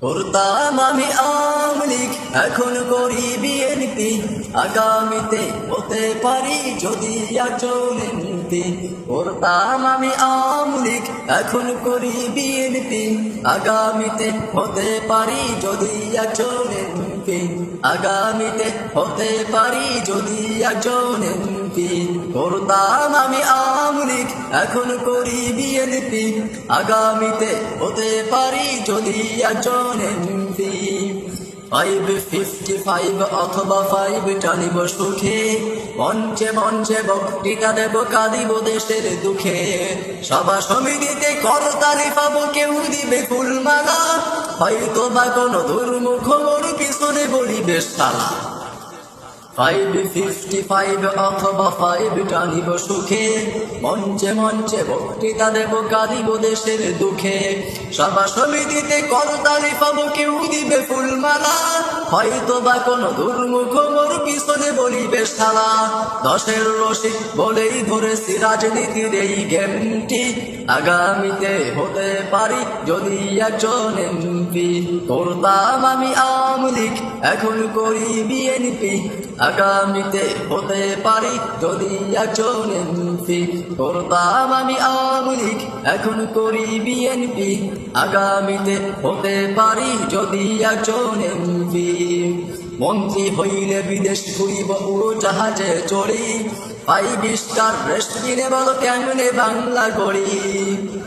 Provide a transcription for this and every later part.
করতাম আমি আওয়ামী লীগ, এখন করি বিএনপি, আগামীতে হতে পারি যদি একজন এমপি। করতাম আমি আওয়ামী লীগ, এখন করি বিএনপি, আগামীতে হতে পারি যদি একজন এমপি, আগামীতে হতে পারি যদি একজন এমপি। করতাম আমি আওয়ামী লীগ, এখন করি বিএনপি, আগামীতে হতে পারি যদি একজন এমপি। 555 অথবা 5 টানিব সুখে, মঞ্চে মঞ্চে বক্তৃতা দেব, কাঁদিব দেশের দুঃখে। সভা সমিতিতে করতালি পাবো, কেউ দিবে ফুলমালা, হয়তো বা কোনো দুর্মুখ মোর পিছনে বলিবে শালা। 555 অথবা 5 টানিব সুখে, মঞ্চে মঞ্চে বক্তৃতা দেব, কাঁদিব দেশের দুঃখে। সভা সমিতিতে করতালি পাবো, কেউ দিবে ফুলমালা, হয়তো বা কোনো দুর্মুখ মোর পিছনে বলিবে শালা। 10-এর রশিদ বলেই ধরেছি রাজনীতির এই গেমটি, আগামীতে হতে পারি যদি একজন এমপি। করতাম আমি আওয়ামী লীগ, এখন করি বিএনপি, আগামীতে হতে পারি যদি একজন এমপি। করতাম আমি আওয়ামী লীগ, এখন করি বিএনপি, আগামীতে হতে পারি যদি একজন এমপি। মন্ত্রী হইলে বিদেশ ঘুরিব উড়োজাহাজে চড়ি, 5 স্টার রেস্টুরেন্টে বলো কেমনে বাংলা গড়ি।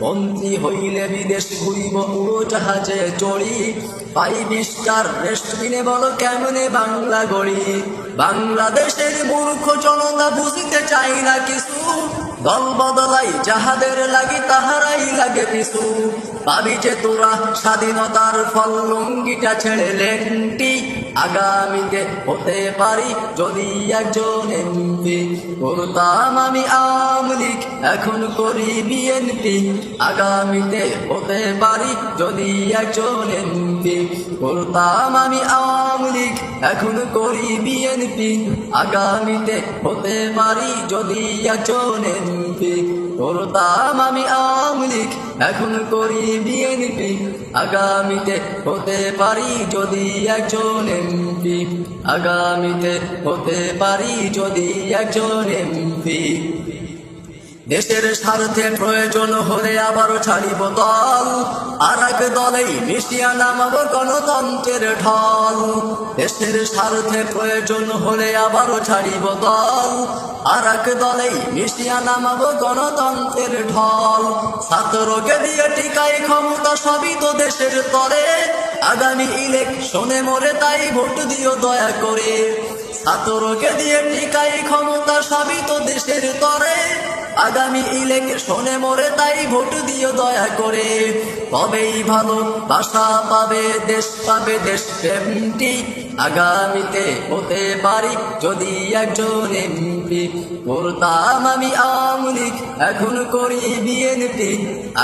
মন্ত্রী হইলে বিদেশ ঘুরিব উড়োজাহাজে চড়ি, 5 স্টার রেস্টুরেন্টে বলো কেমনে বাংলা গড়ি। বাংলাদেশের মূর্খ জনতা বুঝতে চাই না কিছু, দল বদলাই যাহাদের লাগে তাহারাই লাগে পিছু। পাবি যে তোরা স্বাধীনতার ফল, লুঙ্গিটা ছেড়ে লেংটি, আগামীতে হতে পারি যদি একজন এমপি। করতাম আমি আওয়ামী লীগ, এখন করি বিএনপি, আগামীতে হতে পারি যদি একজন এমপি। করতাম আমি আওয়ামী লীগ, এখন করি বিএনপি, আগামীতে হতে পারি যদি একজন এমপি। করতাম আমি আওয়ামী লীগ, এখন করি বিএনপি, আগামীতে হতে পারি যদি একজন এমপি, আগামীতে হতে পারি যদি একজন এমপি। দেশের স্বার্থে প্রয়োজন হলে আবারও ছাড়িব দল, আর এক দলেই মিশিয়া নামাব গণতন্ত্রের ঢল। দেশের স্বার্থে প্রয়োজন হলে আবারও ছাড়িব দল, আর এক দলেই মিশিয়া নামাব গণতন্ত্রের ঢল। ছাত্রকে দিয়ে টিকাই ক্ষমতা, সবই তো দেশের তরে, আগামী ইলেকশনে মোরে তাই ভোট দিও দয়া করে। ছাত্রকে দিয়ে টিকাই ক্ষমতা, সবই তো দেশের তরে, আগামী ইলেকশনে মোরে তাই ভোট দিও দয়া করে। তবেই ভালো বাসা পাবে, দেশ পাবে দেশ প্রেমটি, আগামীতে হতে পারি যদি একজন এমপি। করতাম আমি আওয়ামী লীগ, এখন করি বিএনপি,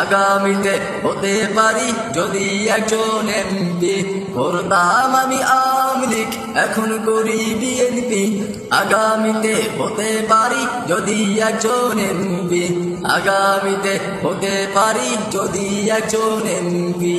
আগামীতে হতে পারি যদি একজন এমপি। করতাম আমি আওয়ামী লীগ, এখন করি বিএনপি, আগামীতে হতে পারি যদি একজন এমপি, আগামীতে হতে পারি যদি একজন এমপি।